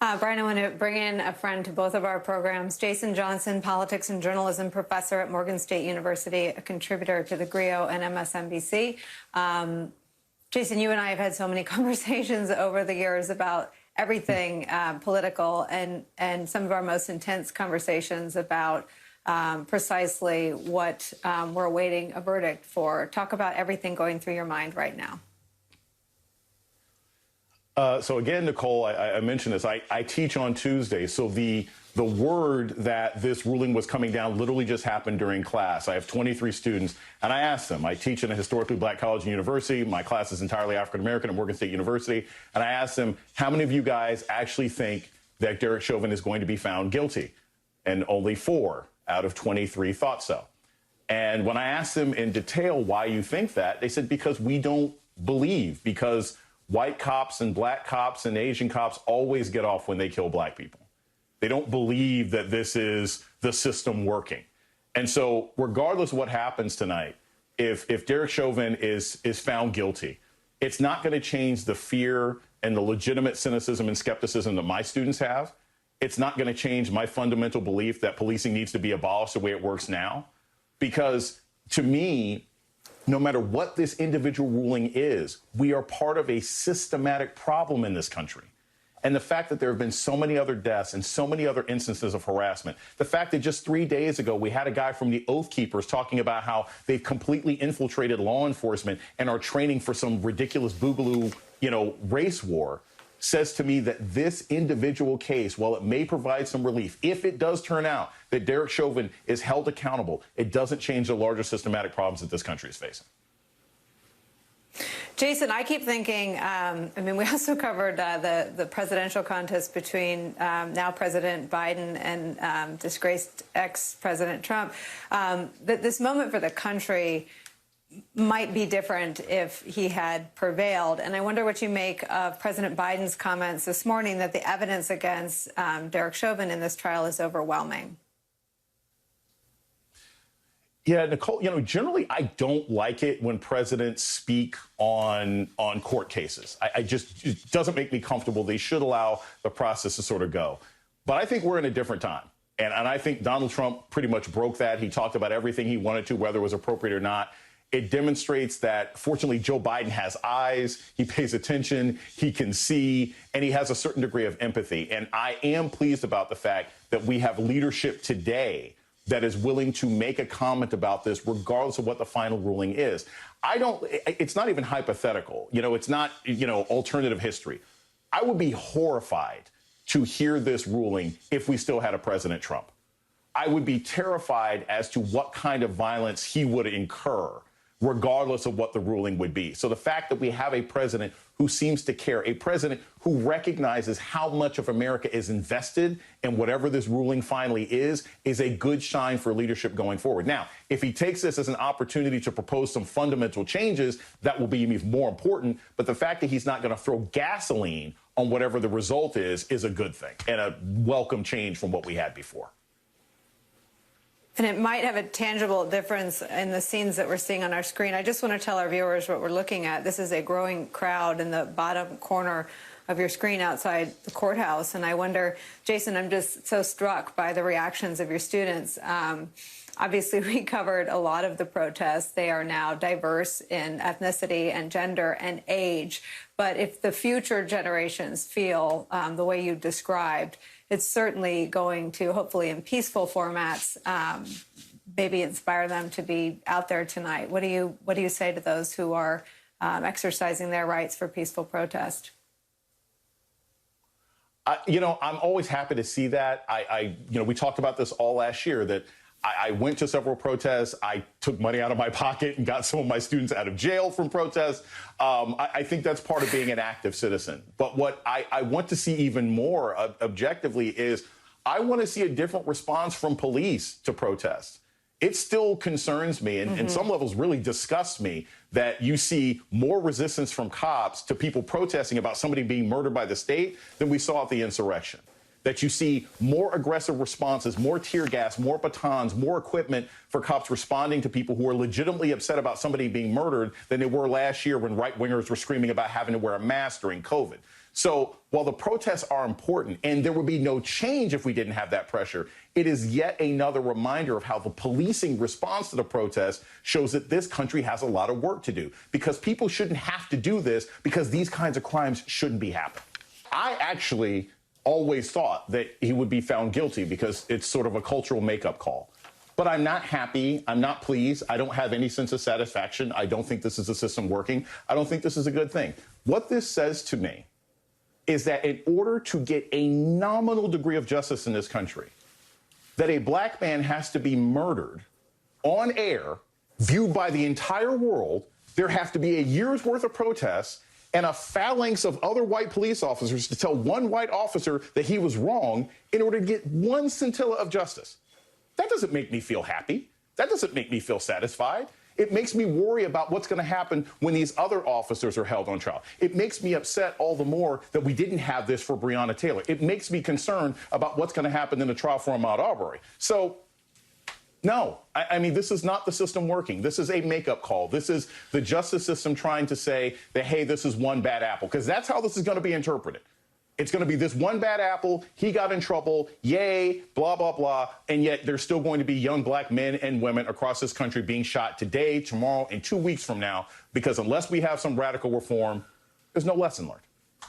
Brian, I want to bring in a friend to both of our programs. Jason Johnson, politics and journalism professor at Morgan State University, a contributor to the GRIO and MSNBC. Jason, you and I have had so many conversations over the years about everything political, and some of our most intense conversations about precisely what we're awaiting a verdict for. Talk about everything going through your mind right now. So again, Nicole, I mentioned this. I teach on Tuesday, so the word that this ruling was coming down literally just happened during class. I have 23 students, and I asked them. I teach in a historically black college and university. My class is entirely African-American at Morgan State University. And I asked them, how many of you guys actually think that Derek Chauvin is going to be found guilty? And only 4 out of 23 thought so. And when I asked them in detail why you think that, they said, because we don't believe, because white cops and black cops and Asian cops always get off when they kill black people. They don't believe that this is the system working. And so regardless of what happens tonight, if Derek Chauvin is found guilty, it's not going to change the fear and the legitimate cynicism and skepticism that my students have. It's not going to change my fundamental belief that policing needs to be abolished the way it works now. Because to me, no matter what this individual ruling is, we are part of a systematic problem in this country. And the fact that there have been so many other deaths and so many other instances of harassment, the fact that just 3 days ago we had a guy from the Oath Keepers talking about how they've completely infiltrated law enforcement and are training for some ridiculous boogaloo, race war, says to me that this individual case, while it may provide some relief, if it does turn out that Derek Chauvin is held accountable, it doesn't change the larger systematic problems that this country is facing. Jason, I keep thinking, we also covered the presidential contest between now President Biden and disgraced ex-President Trump. That this moment for the country might be different if he had prevailed. And I wonder what you make of President Biden's comments this morning that the evidence against Derek Chauvin in this trial is overwhelming. Yeah, Nicole, generally I don't like it when presidents speak on court cases. It doesn't make me comfortable. They should allow the process to sort of go. But I think we're in a different time. And I think Donald Trump pretty much broke that. He talked about everything he wanted to, whether it was appropriate or not. It demonstrates that, fortunately, Joe Biden has eyes, he pays attention, he can see, and he has a certain degree of empathy. And I am pleased about the fact that we have leadership today that is willing to make a comment about this, regardless of what the final ruling is. It's not even hypothetical. It's not, alternative history. I would be horrified to hear this ruling if we still had a President Trump. I would be terrified as to what kind of violence he would incur, regardless of what the ruling would be. So the fact that we have a president who seems to care, a president who recognizes how much of America is invested in whatever this ruling finally is a good sign for leadership going forward. Now, if he takes this as an opportunity to propose some fundamental changes, that will be even more important. But the fact that he's not going to throw gasoline on whatever the result is a good thing and a welcome change from what we had before. And it might have a tangible difference in the scenes that we're seeing on our screen. I just want to tell our viewers what we're looking at. This is a growing crowd in the bottom corner of your screen outside the courthouse. And I wonder, Jason, I'm just so struck by the reactions of your students. Obviously, we covered a lot of the protests. They are now diverse in ethnicity and gender and age. But if the future generations feel the way you described, it's certainly going to, hopefully in peaceful formats, maybe inspire them to be out there tonight. What do you say to those who are exercising their rights for peaceful protest? I'm always happy to see that. We talked about this all last year, that I went to several protests. I took money out of my pocket and got some of my students out of jail from protests. I think that's part of being an active citizen. But what I want to see even more objectively is I want to see a different response from police to protests. It still concerns me and in some levels really disgusts me that you see more resistance from cops to people protesting about somebody being murdered by the state than we saw at the insurrection. That you see more aggressive responses, more tear gas, more batons, more equipment for cops responding to people who are legitimately upset about somebody being murdered than they were last year when right-wingers were screaming about having to wear a mask during COVID. So while the protests are important, and there would be no change if we didn't have that pressure, it is yet another reminder of how the policing response to the protests shows that this country has a lot of work to do, because people shouldn't have to do this, because these kinds of crimes shouldn't be happening. I actually always thought that he would be found guilty because it's sort of a cultural makeup call. But I'm not happy. I'm not pleased. I don't have any sense of satisfaction. I don't think this is a system working. I don't think this is a good thing. What this says to me is that in order to get a nominal degree of justice in this country, that a black man has to be murdered on air, viewed by the entire world, there have to be a year's worth of protests and a phalanx of other white police officers to tell one white officer that he was wrong in order to get one scintilla of justice. That doesn't make me feel happy. That doesn't make me feel satisfied. It makes me worry about what's going to happen when these other officers are held on trial. It makes me upset all the more that we didn't have this for Breonna Taylor. It makes me concerned about what's going to happen in the trial for Ahmaud Arbery. So, no, I mean, this is not the system working. This is a makeup call. This is the justice system trying to say that, hey, this is one bad apple, because that's how this is going to be interpreted. It's going to be this one bad apple, he got in trouble, yay, blah, blah, blah, and yet there's still going to be young black men and women across this country being shot today, tomorrow, and 2 weeks from now, because unless we have some radical reform, there's no lesson learned.